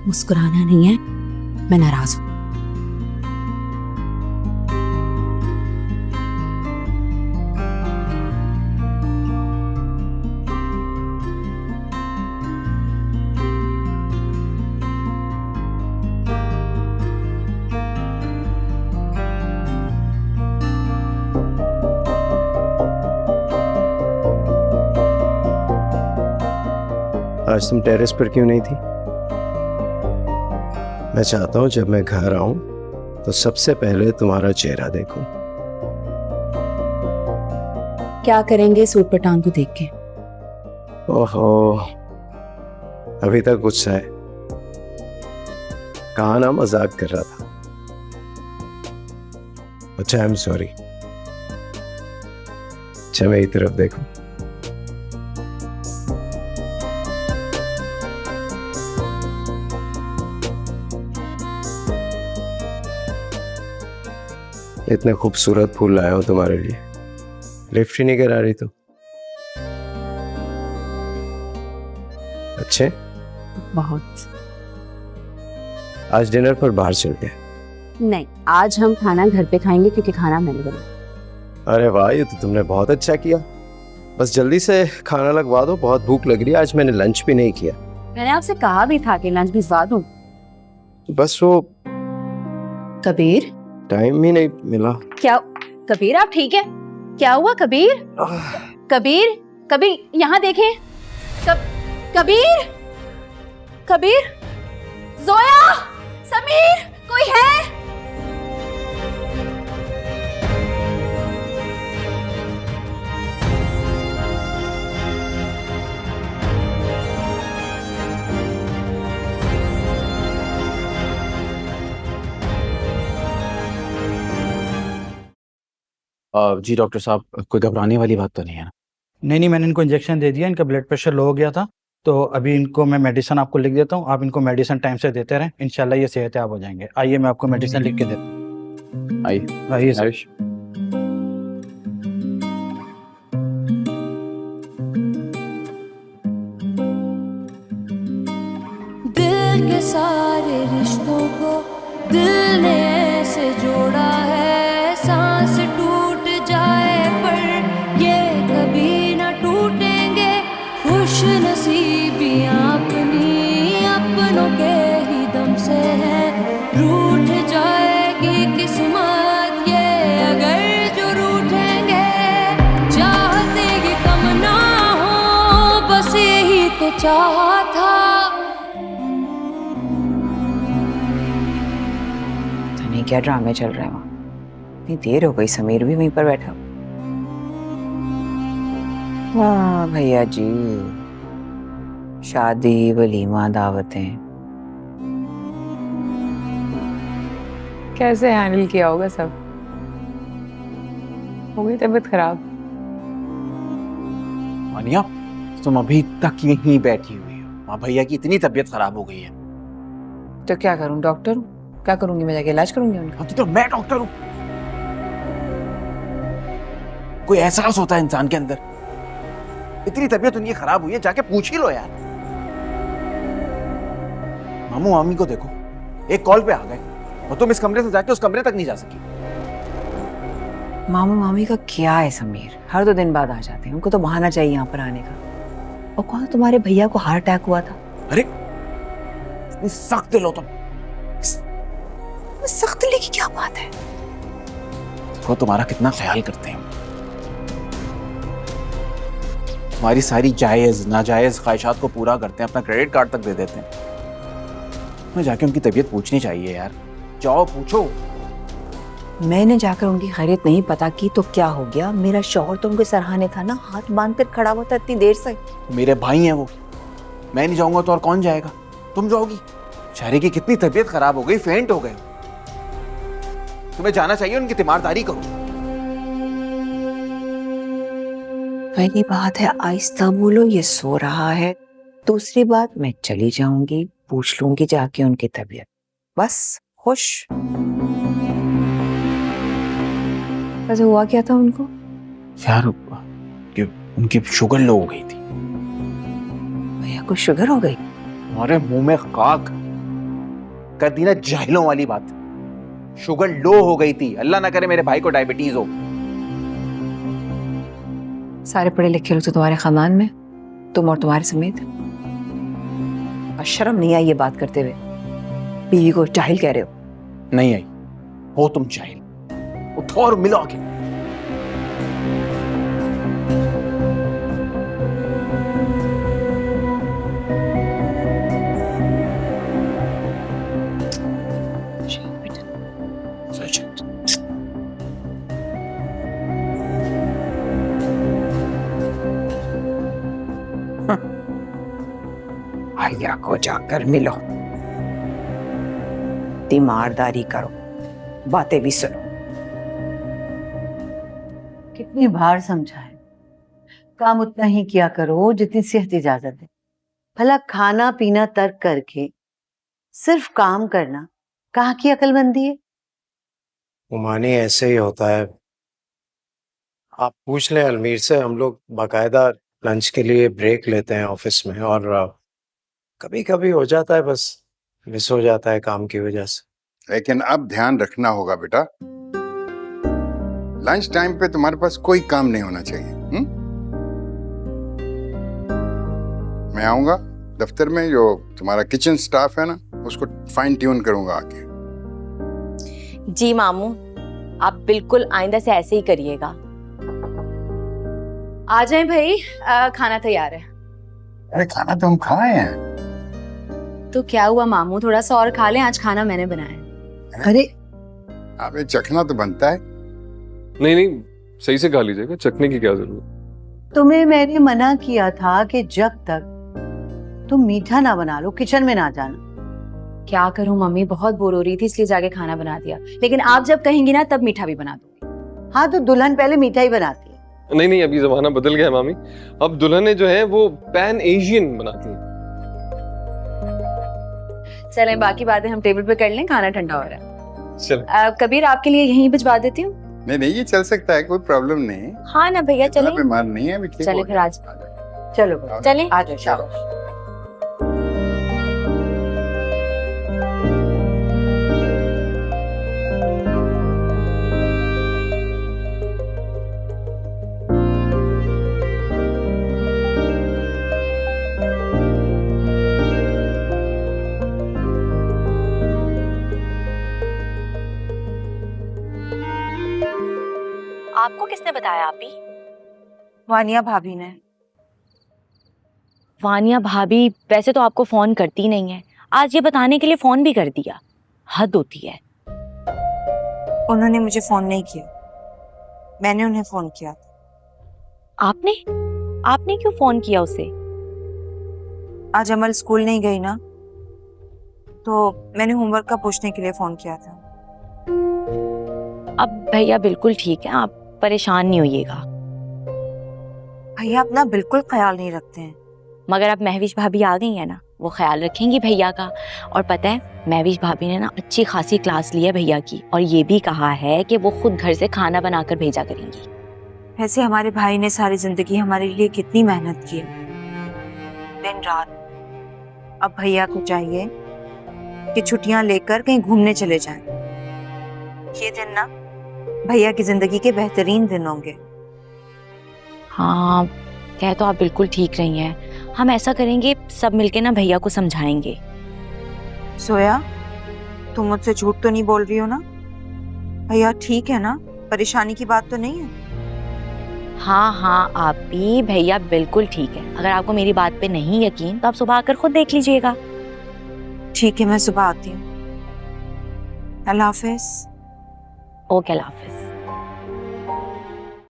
मुस्कुराना नहीं है, मैं नाराज हूं। आज तुम टेरेस पर क्यों नहीं थी? मैं चाहता हूं जब मैं घर आऊं तो सबसे पहले तुम्हारा चेहरा देखूं। क्या करेंगे सूट पठान को देख के? ओहो, अभी तक गुस्सा है। कहा ना मजाक कर रहा था। अच्छा, आई एम सॉरी। अच्छा, मेरी तरफ देखो। इतने खूबसूरत फूल लाया हूं तुम्हारे लिए, लिफ्ट ही नहीं करा रही तो। अच्छे? बहुत। आज डिनर पर बाहर चलते हैं। नहीं, आज हम खाना घर पे खाएंगे क्योंकि खाना मैंने बनाया। अरे वाह, ये तो तुमने बहुत अच्छा किया। बस जल्दी से खाना लगवा दो, बहुत भूख लग रही है। आज मैंने लंच भी नहीं किया। मैंने आपसे कहा भी था कि लंच भिजवा दूं। बस वो कबीर, टाइम ही नहीं मिला। क्या कबीर, आप ठीक है? क्या हुआ कबीर? कबीर, कबीर यहाँ देखें। कबीर, कबीर, जोया, समीर, कोई है? जी डॉक्टर साहब, कोई घबराने वाली बात तो नहीं है ना? नहीं, मैंने इनको इंजेक्शन दे दिया। इनका ब्लड प्रेशर लो हो गया था, तो अभी इनको मैं मेडिसिन आपको लिख देता हूँ। आप इनको मेडिसिन टाइम से देते रहें, इंशाल्लाह ये सेहतयाब हो जाएंगे। आइए, मैं आपको मेडिसिन लिख के देता हूँ। आइए सर। आयुष, दिल के सारे रिश्तों को दिल ने ऐसे जोड़ा है, सांस टूट जाए पर ये कभी न टूटेंगे। खुश नसीबियां अपनी अपनों के ही दम से है, रूठ जाएगी किस्मत ये अगर जो रूठेंगे। चाहते ये कम ना हो, बस यही तो चाहा था। नहीं, क्या ड्रामे चल रहे हैं वहाँ? इतनी देर हो गई, समीर भी वहीं पर बैठा। वाह भैया जी, शादी, वलीमा, दावतें कैसे हैंडल किया होगा सब? हो गई तबीयत खराब? मानिया, तुम अभी तक यहीं बैठी हुई हो। माँ भैया की इतनी तबीयत खराब हो गई है। तो क्या करूं? डॉक्टर हूं, क्या करूंगी? मैं जाके इलाज करूंगी उनका। हाँ, तो मैं डॉक्टर हूँ। कोई एहसास होता है इंसान के अंदर। इतनी तबीयत उनकी खराब हुई है, जाके पूछ ही लो यार। मामू मामी को देखो, एक कॉल पे आ गए और तुम इस कमरे से जाके उस कमरे तक नहीं जा सकी। मामू मामी का क्या है समीर? हर 2 दिन बाद आ जाते हैं, उनको तो बहाना चाहिए यहाँ पर आने का। और कौन, तुम्हारे भैया को हार्ट अटैक हुआ था? अरे इतनी सख्त दिल हो तुम। सख्त दिल की क्या बात है? वो तुम्हारा कितना ख्याल करते हैं। तुम्हारी सारी जायज नाजायज ख्वाहिशात को पूरा करते हैं, अपना क्रेडिट कार्ड तक दे देते हैं। मैं जाके उनकी तबीयत पूछनी चाहिए यार। जाओ पूछो। मैंने जाकर उनकी खैरियत नहीं पता की तो क्या हो गया? मेरा शौहर तो उनके सराहने था ना, हाथ बांध कर खड़ा हुआ था इतनी देर से। मेरे भाई हैं वो, मैं नहीं जाऊंगा तो और कौन जाएगा? तुम जाओगी? शायरी की कितनी तबीयत खराब हो गई, फेंट हो गए। तुम्हें जाना चाहिए, उनकी तीमारदारी करो। पहली बात है आहिस्ता बोलो, ये सो रहा है। दूसरी बात, मैं चली जाऊंगी, पूछ लूंगी जाके उनकी तबीयत। बस खुश। वैसे हुआ क्या था उनको? यार कि उनकी शुगर लो हो गई थी। भैया को शुगर हो गई? हमारे मुंह में खाक। कर दी ना जाहिलों वाली बात। शुगर लो हो गई थी, अल्लाह ना करे मेरे भाई को डायबिटीज हो। सारे पढ़े लिखे लोग तो तुम्हारे खानदान में, तुम और तुम्हारे समेत। और शर्म नहीं आई ये बात करते हुए? बीवी को जाहिल कह रहे हो? नहीं आई हो तुम जाहिल। उठो और मिलो आके। भैया को जाकर मिलो, तीमारदारी करो, बातें भी सुनो। कितनी बार समझाए, काम उतना ही किया करो जितनी सेहत इजाजत है। भला खाना पीना तर्क करके सिर्फ काम करना कहाँ की अक्लमंदी है? उमानी ऐसे ही होता है। आप पूछ लें अलमीर से, हम लोग बाकायदा लंच के लिए ब्रेक लेते हैं ऑफिस में, और कभी कभी हो जाता है, बस मिस हो जाता है काम की वजह से। लेकिन अब ध्यान रखना होगा बेटा, लंच टाइम पे तुम्हारे पास कोई काम नहीं होना चाहिए। मैं आऊंगा दफ्तर में, जो तुम्हारा किचन स्टाफ है ना, उसको फाइन ट्यून करूंगा आके। जी मामू, आप बिल्कुल आइंदा से ऐसे ही करिएगा। आ जाए भाई, खाना तैयार है। अरे खाना तो हम खाए हैं। तो क्या हुआ मामू, थोड़ा सा और खा लें, आज खाना मैंने बनाया है। अरे अबे चखना तो बनता है। नहीं नहीं, सही से खा लीजिएगा, चखने की क्या जरूरत। तुम्हें मैंने मना किया था कि जब तक तुम मीठा ना बना लो किचन में ना जाना। क्या करूं मम्मी, बहुत बोर हो रही थी इसलिए जाके खाना बना दिया, लेकिन आप जब कहेंगी ना तब मीठा भी बना दूंगी। हाँ तो दुल्हन पहले मीठा ही बनाती है। नहीं नहीं, अभी जमाना बदल गया है मामी, अब दुल्हनें जो हैं वो पैन एशियन बनाती हैं। चलें बाकी बातें हम टेबल पे कर लें, खाना ठंडा हो रहा है। चलो कबीर आपके लिए यहीं भिजवा देती हूँ। नहीं नहीं, ये चल सकता है, कोई प्रॉब्लम नहीं। हाँ ना भैया, इतना चले बीमार नहीं है अभी, ठीक चले हो फिर गया। आज। चलो बच्चे, चले। आ जाओ शाबाश। आपको किसने बताया आप ही? वानिया भाभी ने। वानिया भाभी वैसे तो आपको फोन करती नहीं है, आज ये बताने के लिए फोन भी कर दिया। हद होती है। उन्होंने मुझे फोन नहीं किया, मैंने उन्हें फोन किया था। आपने क्यों फोन किया उसे? आज अमल स्कूल नहीं गई ना, तो मैंने होमवर्क का पूछने के लिए फोन किया था। अब भैया बिल्कुल ठीक है, आप परेशान नहीं होइएगा। भैया अपना बिल्कुल ख्याल नहीं रखते हैं। मगर अब महविश भाभी आ गई है ना, वो ख्याल रखेंगी भैया का। और पता है, महविश भाभी ने ना अच्छी खासी क्लास ली है भैया की, और ये भी कहा है कि वो खुद घर से खाना बनाकर भेजा करेंगी। वैसे हमारे भाई ने सारी जिंदगी हमारे लिए कितनी मेहनत की है, दिन रात। अब भैया को चाहिए कि छुट्टियां लेकर कहीं घूमने चले जाएं। ये दिन ना भैया की जिंदगी के बेहतरीन दिन होंगे। हाँ, कह तो आप बिल्कुल ठीक रही हैं। हम ऐसा करेंगे, सब मिलके ना भैया को समझाएंगे। सोया, तुम मुझसे झूठ तो नहीं बोल रही हो ना? भैया ठीक है ना? परेशानी की बात तो नहीं है? हाँ, आप भी भैया बिल्कुल ठीक है। अगर आपको मेरी बात पे नहीं यकीन तो आप सुबह आकर खुद देख लीजिएगा। ठीक है, मैं सुबह आती हूँ। अल्लाह हाफिज। ओके, अल्लाह हाफिज।